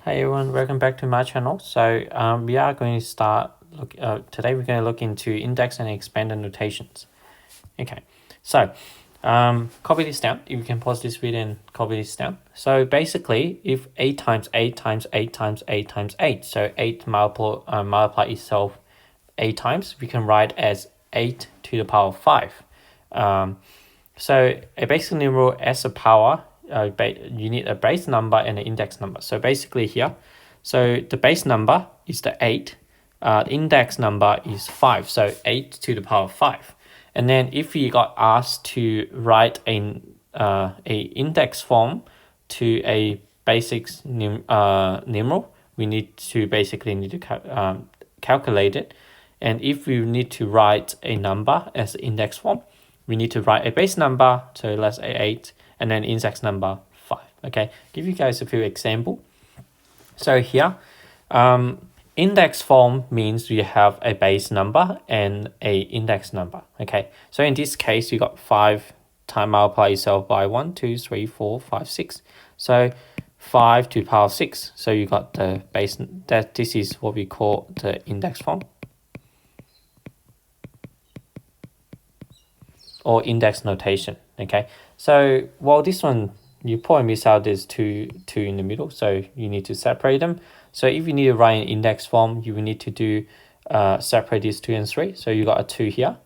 Hey everyone, welcome back to my channel. So we are going to start today we're going to look into index and expanded notations. Okay, so copy this down. You can pause this video and copy this down. So basically, if 8 times 8 times 8 times 8 times 8, so 8 multiply itself 8 times, we can write as 8 to the power of 5. So a basic numeral as a power, you need a base number and an index number. So basically here, so the base number is the 8, the index number is 5, so 8 to the power of 5. And then if you got asked to write a index form to a basic numeral, we need to calculate it. And if we need to write a number as an index form, we need to write a base number, so let's say 8, and then index number 5. Okay, give you guys a few examples. So here, index form means you have a base number and a index number. Okay, so in this case, you got 5 times multiply itself by 1, 2, 3, 4, 5, 6. So 5 to the power of 6. So you got the base, that this is what we call the index form, or index notation. Okay, so well, this one you probably miss out this two in the middle, so you need to separate them. So if you need to write an index form, you will need to do separate these 2 and 3. So you got a 2 here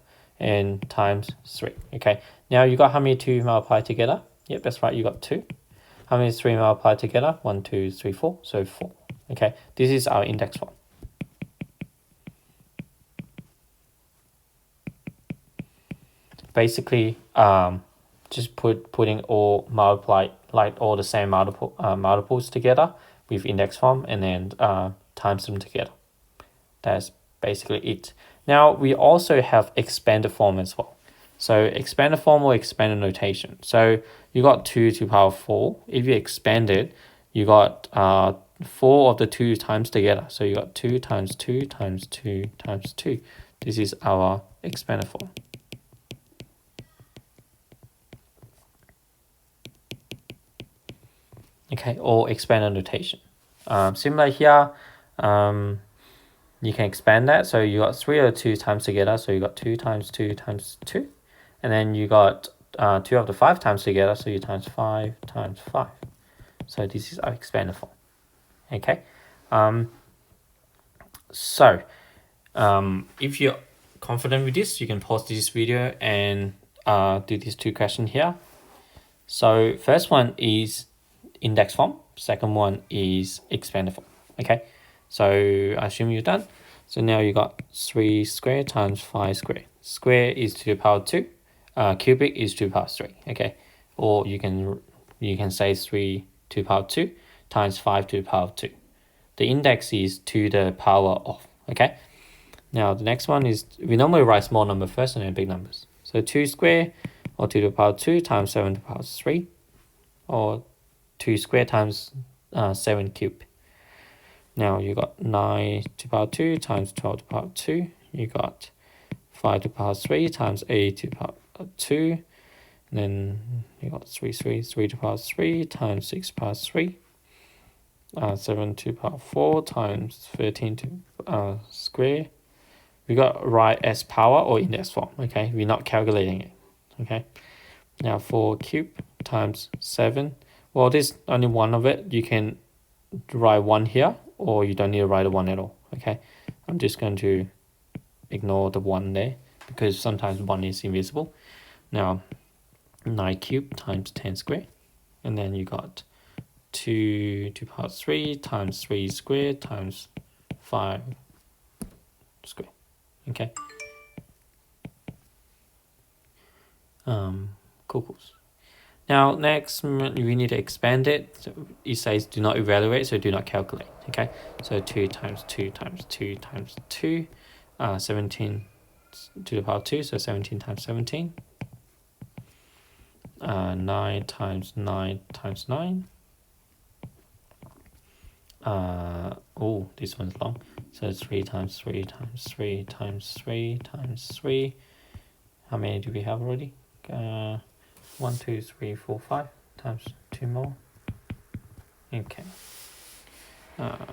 and times 3. Okay, now you got how many 2 multiplied together? Yep, that's right, you got 2. How many 3 multiplied together? 1, 2, 3, 4. So 4. Okay, this is our index form. Basically, just putting all all the same multiples together with index form, and then times them together. That's basically it. Now we also have expanded form as well. So expanded form or expanded notation. So you got 2 to the power of 4. If you expand it, you got 4 of the 2 times together. So you got 2 times 2 times 2 times 2. This is our expanded form. Okay, or expanded notation. Similar here, you can expand that. So you got 3 of the 2 times together. So you got 2 times 2 times 2. And then you got 2 of the 5 times together. So you times 5 times 5. So this is our expanded form. Okay. If you're confident with this, you can pause this video and do these 2 questions here. So first one is index form. Second one is expanded form. Okay, so I assume you're done. So now you got 3 squared times 5 squared. Square is to the power 2. Cubic is to the power 3. Okay, or you can say 3 to the power 2 times 5 to the power 2. The index is to the power of. Okay, now the next one is, we normally write small number first and then big numbers. So 2 squared or 2 to the power 2 times 7 to the power 3, or 2 squared times 7 cubed. Now you got 9 to the power 2 times 12 to the power 2. You got 5 to the power 3 times 8 to the power 2. And then you got 3 to the power 3 times 6 to the power 3. 7 to the power 4 times 13 to square. We got write as power or index form. Okay, we're not calculating it. Okay, now 4 cubed times 7. Well, there's only one of it. You can write 1 here, or you don't need to write a 1 at all. Okay, I'm just going to ignore the 1 there, because sometimes 1 is invisible. Now 9 cubed times 10 squared, and then you got 2 to the power 3 times 3 squared times 5 squared. Okay, cool. Now next, we need to expand it. So it says do not evaluate, so do not calculate. Okay, so 2 times 2 times 2 times 2, 17 to the power 2, so 17 times 17. 9 times 9 times 9. Oh, this one's long. So 3 times 3 times 3 times 3 times 3. How many do we have already? 1, 2, 3, 4, 5 times 2 more. Okay.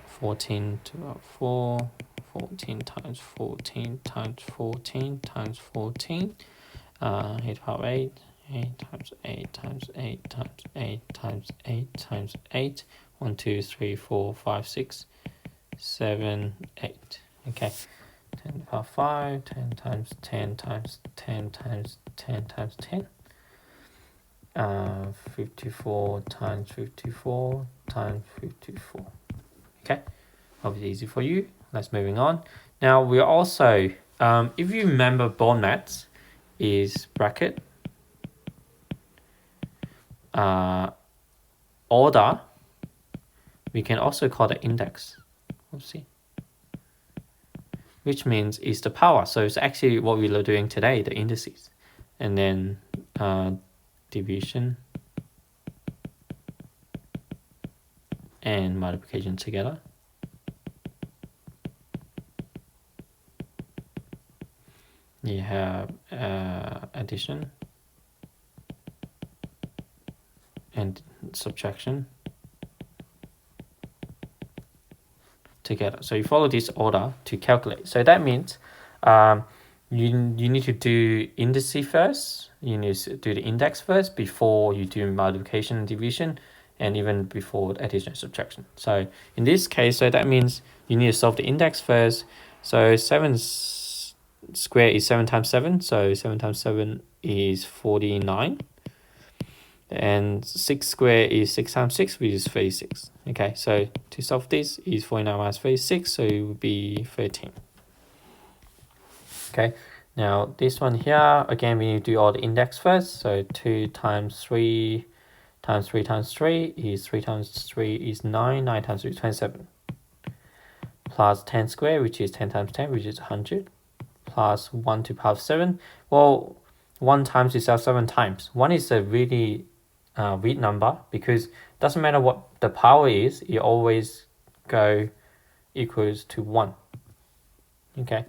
14 to the 4, 14 times 14 times 14 times 14, 8 to the power 8, 8 times 8 times 8 times 8 times 8 times 8, 1, 2, 3, 4, 5, 6, 7, 8. Okay, 10 to the power 5, 10 times 10 times 10 times 10 times 10. 54 times 54 times 54. Okay, that'll be easy for you. Let's moving on. Now we're also, if you remember bond maths, is bracket, order, we can also call the index. We'll see. Which means is the power. So it's actually what we are doing today, the indices. And then division and multiplication together. You have addition and subtraction together. So you follow this order to calculate. So that means you need to do indices first. You need to do the index first before you do multiplication and division, and even before addition and subtraction. So in this case, so that means you need to solve the index first. So 7 squared is 7 times 7. So 7 times 7 is 49. And 6 squared is 6 times 6, which is 36. Okay, so to solve this is 49 minus 36, so it would be 13. Okay, now this one here, again, we need to do all the index first. So 2 times 3 times 3 times 3 is 3 times 3 is 9, 9 times 3 is 27. Plus 10 squared, which is 10 times 10, which is 100. Plus 1 to the power 7. Well, 1 times itself 7 times. 1 is a really weak number, because it doesn't matter what the power is, you always go equals to 1. Okay,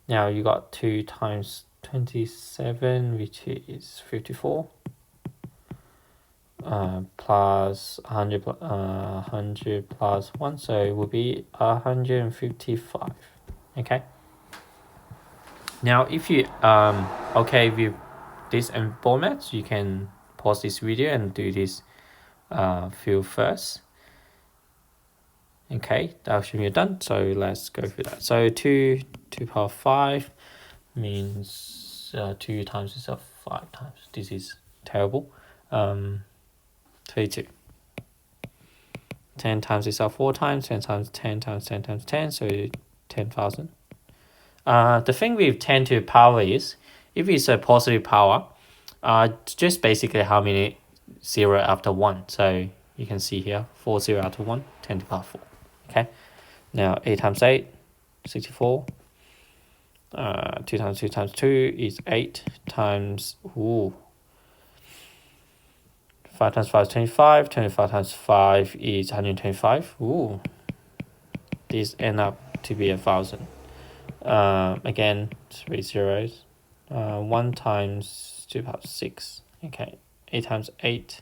now you got 2 times 27, which is 54, plus 100, 100 plus 1, so it will be 155. Okay, now if you okay with this format, you can pause this video and do this field first. Okay, that should be done. So let's go through that. So 2 to the power 5 means 2 times itself 5 times. This is terrible. 32. 10 times itself 4 times. 10 times 10 times 10 times 10. So 10,000. The thing with 10 to the power is, if it's a positive power, just basically how many 0 after 1. So you can see here 4 0 after 1, 10 to the power 4. Okay, now 8 times 8, 64. 2 times 2 times 2 is 8 times 5 times 5 is 25. 25 times 5 is 125. This end up to be 1,000. Again, 3 zeros. 1 times 2 to the power 6. Okay, 8 times 8.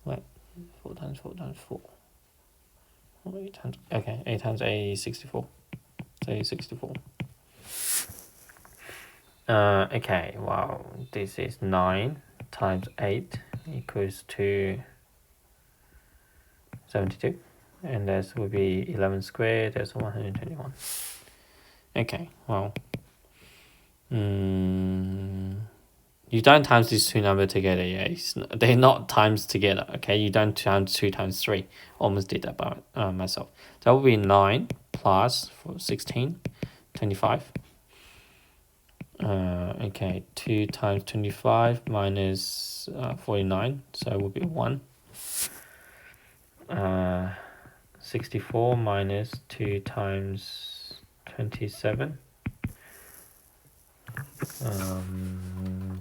Wait, 4 times 4 times 4. 8 times, okay, 8 times 8 is 64. So 64. Okay, wow, this is 9 times 8 equals to 72. And this will be 11 squared, that's 121. Okay, well, you don't times these two numbers together, yeah. They're not times together, okay? You don't times 2 times 3. Almost did that by myself. That will be 9 plus 16, 25. Okay, 2 times 25 minus 49, so it will be 1. 64 minus 2 times 27.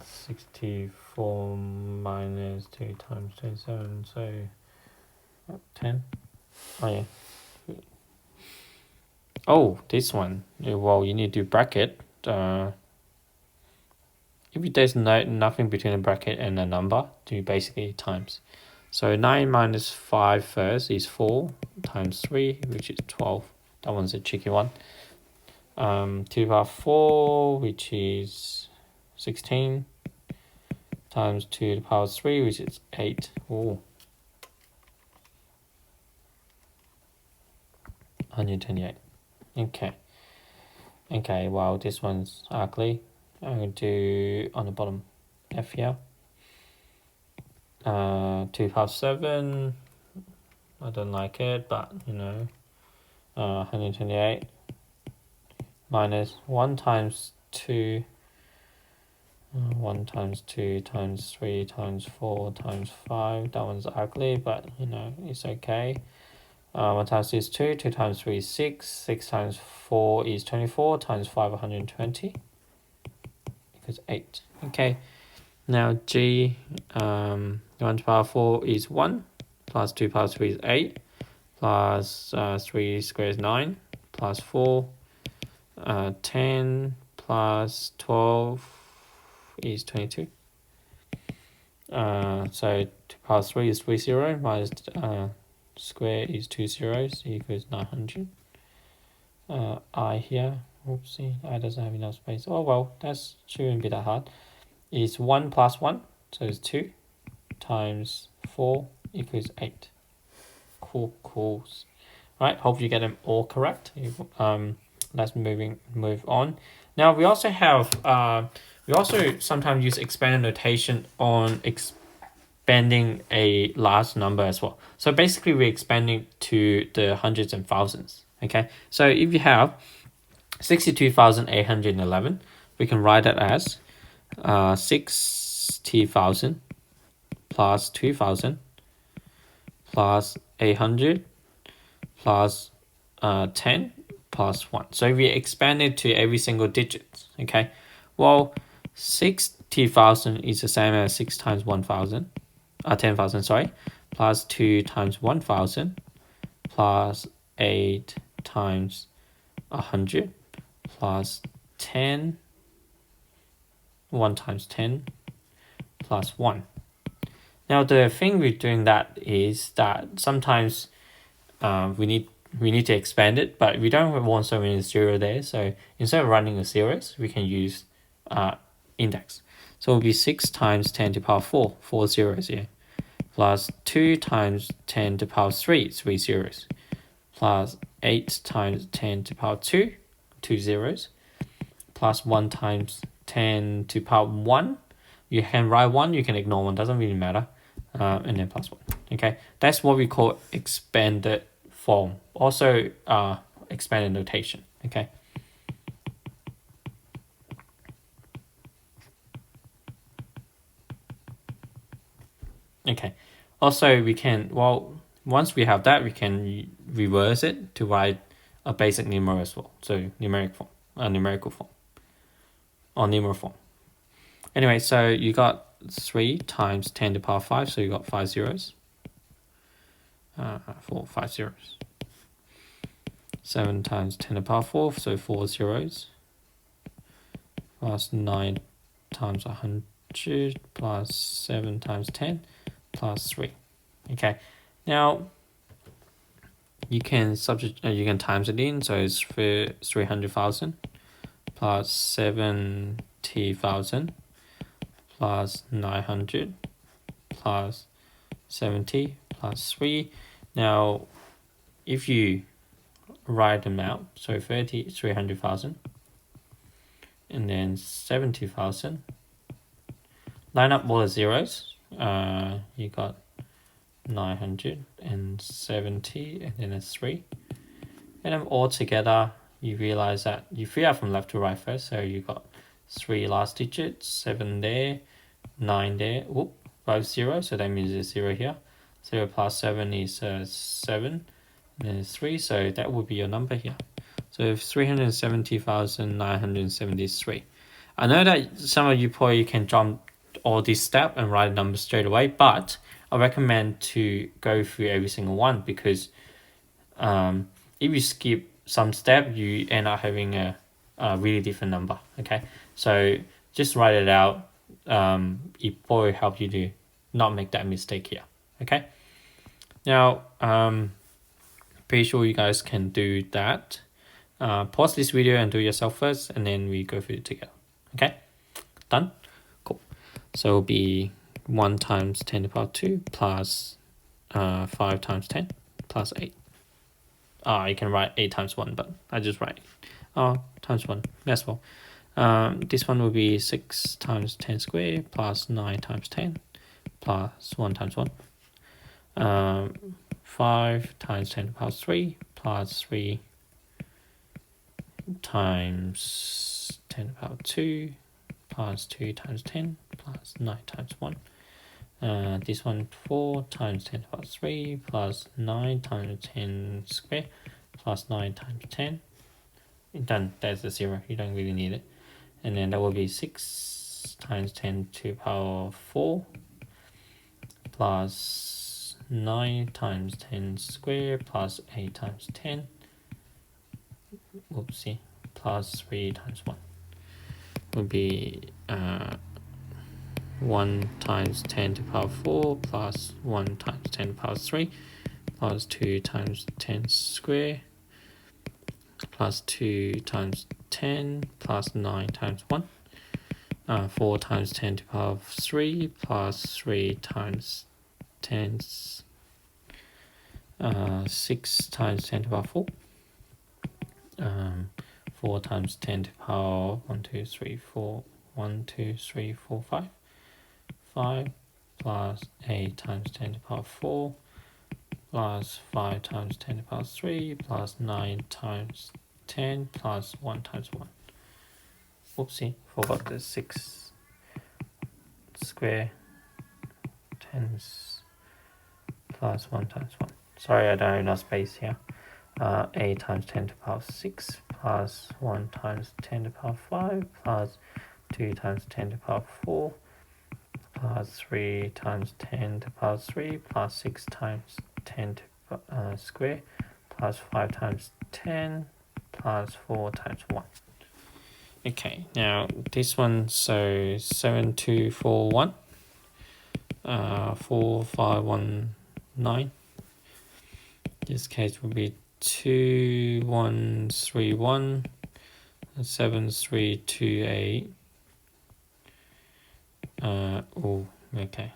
64 minus 2 times 27, so 10. Oh yeah. Oh, this one. Well, you need to do bracket. if there's nothing between a bracket and a number, do basically times. So 9 minus 5 first is 4 times 3, which is 12. That one's a tricky one. 2 to the power 4, which is 16, times 2 to the power 3, which is 8. Ooh. 128. Okay, well, this one's ugly. I'm going to do on the bottom F here. 2 to the power 7. I don't like it, but 128 minus 1 times 2. 1 times 2 times 3 times 4 times 5. That one's ugly, but it's okay. 1 times 2 is 2, 2 times 3 is 6, 6 times 4 is 24, times 5 120 equals 8. Okay, now G, 1 to the power 4 is 1, plus 2 to the power 3 is 8, plus 3 squared is 9, plus 4, 10, plus 12 is 22. So 2 to the power 3 is 30, minus square is 2 zeros equals 900. I here, oopsie, I doesn't have enough space. Oh well, that shouldn't be that hard. Is 1 plus 1, so it's 2, times 4 equals 8. Cool. Right, hope you get them all correct. Let's move on. Now we also have we also sometimes use expanded notation on expanding a large number as well. So basically we're expanding to the hundreds and thousands. Okay, so if you have 62,811, we can write that as 60,000 plus 2,000 plus 800 plus 10 plus 1. So we expand it to every single digit. Okay, well, 60,000 is the same as 6 times 1,000, 10,000, sorry, plus 2 times 1,000 plus 8 times 100 plus 10, 1 times 10 plus 1. Now the thing with doing that is that sometimes we need to expand it, but we don't want so many zero there. So instead of running a series, we can use index. So it will be 6 times 10 to the power 4, 4 zeros here, plus 2 times 10 to the power 3, 3 zeros, plus 8 times 10 to the power 2, 2 zeros, plus 1 times 10 to the power 1. You can write 1, you can ignore 1, doesn't really matter. And then plus 1. Okay, that's what we call expanded form. Also expanded notation. Okay. Okay. Also, we can, once we have that, we can reverse it to write a basic number as well. So numerical form, or numeral form. Anyway, so you got 3 times 10 to the power 5, so you got 5 zeros. 5 zeros. 7 times 10 to the power 4, so 4 zeros. Plus 9 times 100 plus 7 times 10 plus 3. Okay, now you can you can times it in, so it's 300,000 plus 70,000 plus 900 plus 70 plus 3. Now if you write them out, so 300,000 and then 70,000, line up all the zeros, you got 970 and then a 3, and then all together you realize that you figure out from left to right first. So you got 3 last digits, 7 there, 9 there, both 0, so that means there's 0 here. 0 plus 7 is 7, and then 3, so that would be your number here. So 370,973. I know that some of you probably can jump all this step and write a number straight away, but I recommend to go through every single one, because if you skip some step, you end up having a really different number. Okay, so just write it out. It probably help you to not make that mistake here. Okay. Now, pretty sure you guys can do that. Pause this video and do it yourself first, and then we go through it together. Okay, done? Cool. So it'll be 1 times 10 to the power 2 plus 5 times 10 plus 8. You can write 8 times 1, but I just write times 1 as well. This one will be 6 times 10 squared plus 9 times 10 plus 1 times 1. 5 times 10 to the power 3 plus 3 times 10 to the power 2 plus 2 times 10 plus 9 times 1. This one 4 times 10 to the power 3 plus 9 times 10 squared plus 9 times 10. Done. That's a 0. You don't really need it. And then that will be 6 times 10 to the power 4 plus 9 times 10 squared plus 8 times 10. Oopsie. Plus 3 times 1. Will be 1 times 10 to the power 4 plus 1 times 10 to the power 3 plus 2 times 10 squared plus 2 times 10 plus 9 times 1. 4 times 10 to the power 3 plus 3 times 10 6 times 10 to the power 4. 4 times 10 to the power 1, 2, 3, 4. 1, 2, 3, 4, 5. 5 plus 8 times 10 to the power 4 plus 5 times 10 to the power 3 plus 9 times 10 plus 1 times 1. Oopsie, forgot the 6 square 10 plus 1 times 1. Sorry, I don't have enough space here. 8 times 10 to the power 6 plus 1 times 10 to the power 5 plus 2 times 10 to the power 4 plus 3 times 10 to the power 3 plus 6 times 10 to square plus 5 times 10 plus 4 times 1. Okay, now this one, so 7241 4519. This case will be 2131 7328. Okay.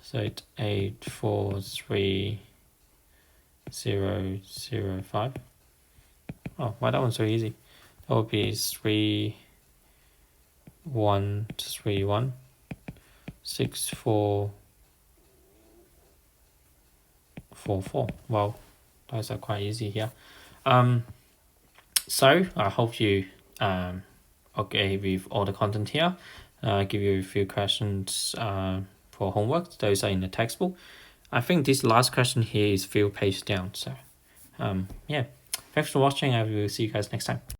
So it's 843005. Oh, why that one's so easy? That would be 3131 6444. Well, those are quite easy here. So I hope you okay with all the content here. Give you a few questions for homework. Those are in the textbook. I think this last question here is few pages down. So yeah, thanks for watching. I will see you guys next time.